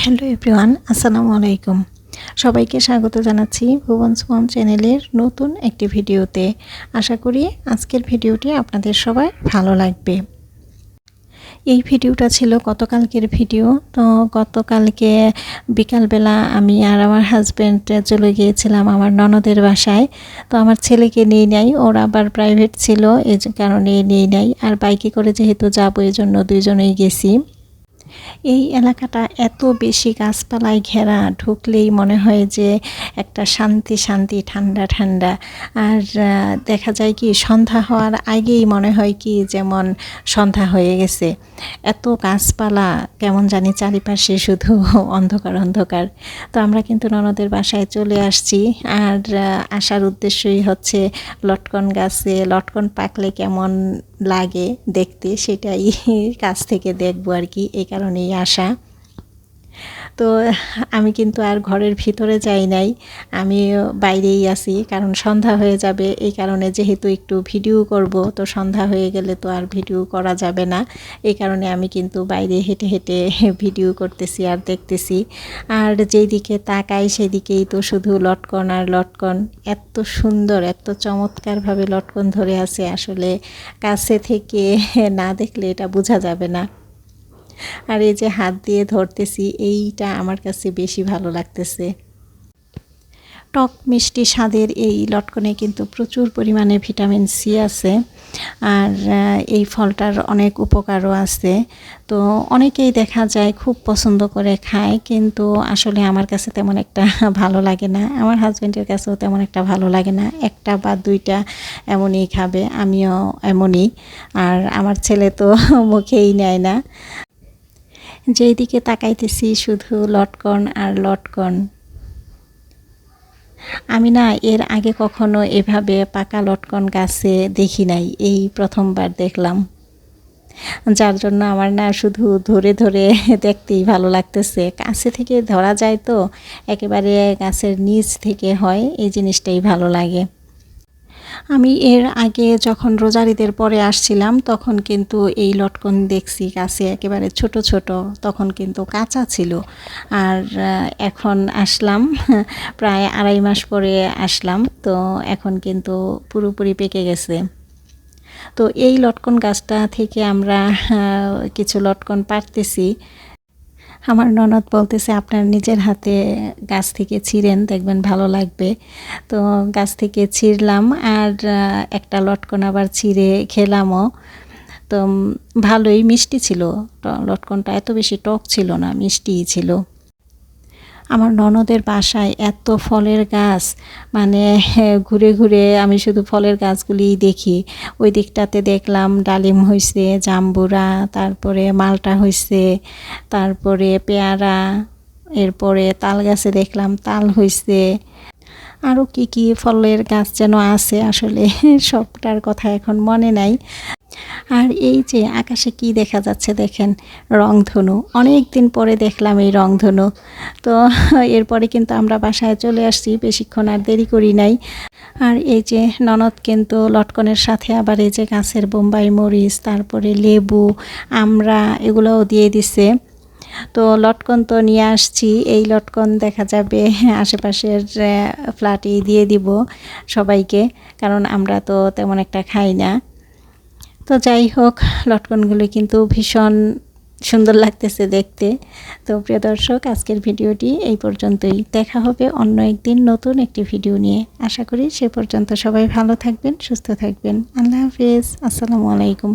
Hello everyone, আসসালামু আলাইকুম। সবাইকে স্বাগত জানাচ্ছি ভুবনস মম চ্যানেলের নতুন একটি ভিডিওতে। আশা করি আজকের ভিডিওটি আপনাদের সবার ভালো লাগবে। এই ভিডিওটা ছিল গতকালকের ভিডিও। তো গতকালকে বিকালবেলা আমি আর আমার হাজব্যান্ড চলে গিয়েছিলাম আমার ননদের বাসায়। তো আমার ছেলেকে নিয়ে নেই, ওর আবার প্রাইভেট ছিল, এই কারণে নিয়ে নেই। আর বাইকে করে যেহেতু যাবো, এই জন্য দুইজনেই গেছি। এই এলাকাটা এত বেশি গাছপালায় ঘেরা, ঢুকলেই মনে হয় যে একটা শান্তি শান্তি, ঠান্ডা ঠান্ডা। আর দেখা যায় কি সন্ধ্যা হওয়ার আগেই মনে হয় কি যেমন সন্ধ্যা হয়ে গেছে। এত গাছপালা, কেমন জানি চারিপাশে শুধু অন্ধকার অন্ধকার। তো আমরা কিন্তু ননদের বাসায় চলে আসছি। আর আসার উদ্দেশ্যই হচ্ছে লটকন গাছে লটকন পাকলে কেমন লাগে দেখতে, সেটাই কাছ থেকে দেখবো আর কি, এই কারণেই আসা। তো আমি কিন্তু আর ঘরের ভিতরে যাই নাই, আমি বাইরেই আছি, কারণ সন্ধ্যা হয়ে যাবে। এই কারণে যেহেতু একটু ভিডিও করব, তো সন্ধ্যা হয়ে গেলে তো আর ভিডিও করা যাবে না। এই কারণে আমি কিন্তু বাইরে হেঁটে হেঁটে ভিডিও করতেছি আর দেখতেছি। আর যেই দিকে তাকাই সেদিকেই তো শুধু লটকন আর লটকন। এত সুন্দর, এত চমৎকারভাবে লটকন ধরে আছে, আসলে কাছে থেকে না দেখলে এটা বোঝা যাবে না। আর এই যে হাত দিয়ে ধরতেছি, এইটা আমার কাছে বেশি ভালো লাগতেছে। টক মিষ্টি স্বাদের এই লটকনে কিন্তু প্রচুর পরিমাণে ভিটামিন সি আছে। আর এই ফলটার অনেক উপকারও আছে। তো অনেকেই দেখা যায় খুব পছন্দ করে খায়, কিন্তু আসলে আমার কাছে তেমন একটা ভালো লাগে না, আমার হাজব্যান্ডের কাছেও তেমন একটা ভালো লাগে না। একটা বা দুইটা এমনই খাবে, আমিও এমনই। আর আমার ছেলে তো মুখেই নেয় না। যেই দিকে তাকাইতেছি শুধু লটকন আর লটকন। আমি না এর আগে কখনো এভাবে পাকা লটকন গাছে দেখি নাই, এই প্রথমবার দেখলাম। যার জন্য আমার না শুধু ধরে ধরে দেখতেই ভালো লাগতেছে। কাছে থেকে ধরা যায় তো, একেবারে গাছের নিচ থেকে হয়, এই জিনিসটাই ভালো লাগে। আমি এর আগে যখন রোজার ঈদের পরে আসছিলাম, তখন কিন্তু এই লটকন দেখছি গাছে একেবারে ছোট ছোট, তখন কিন্তু কাঁচা ছিল। আর এখন আসলাম প্রায় 2.5 মাস পরে আসলাম, তো এখন কিন্তু পুরোপুরি পেকে গেছে। তো এই লটকন গাছটা থেকে আমরা কিছু লটকন পাড়তেছি। আমার ননদ বলতেছে আপনার নিজের হাতে গাছ থেকে ছিঁড়েন, দেখবেন ভালো লাগবে। তো গাছ থেকে ছিঁড়লাম, আর একটা লটকন আবার ছিঁড়ে খেলামও। তো ভালোই মিষ্টি ছিল, লটকনটা এত বেশি টক ছিল না, মিষ্টিই ছিল। আমার ননদের বাসায় এত ফলের গাছ, মানে ঘুরে ঘুরে আমি শুধু ফলের গাছগুলিই দেখি। ওই দিকটাতে দেখলাম ডালিম হয়েছে, জাম্বুরা, তারপরে মালটা হয়েছে, তারপরে পেয়ারা, এরপরে তাল গাছে দেখলাম তাল হয়েছে। আরও কি কি ফলের গাছ যেন আছে, আসলে সবটার কথা এখন মনে নাই। আর এই যে আকাশে কি দেখা যাচ্ছে দেখেন, রংধনু। অনেক দিন পরে দেখলাম এই রংধনু। তো এরপরে কিন্তু আমরা বাসায় চলে আসছি, বেশিক্ষণ আর দেরি করি নাই। আর এই যে ননদ কিন্তু লটকনের সাথে আবার এই যে গাছের বোম্বাই মরিচ, তারপরে লেবু, আমড়া, এগুলোও দিয়ে দিছে। তো লটকন তো নিয়ে আসছি, এই লটকন দেখা যাবে আশেপাশের ফ্ল্যাটেই দিয়ে দিব সবাইকে, কারণ আমরা তো তেমন একটা খাই না। তো যাই হোক, লটকনগুলো কিন্তু ভীষণ সুন্দর লাগতেছে দেখতে। তো প্রিয় দর্শক, আজকের ভিডিওটি এই পর্যন্তই। দেখা হবে অন্য একদিন নতুন একটি ভিডিও নিয়ে। আশা করি সে পর্যন্ত সবাই ভালো থাকবেন, সুস্থ থাকবেন। আল্লাহ হাফেজ, আসসালামু আলাইকুম।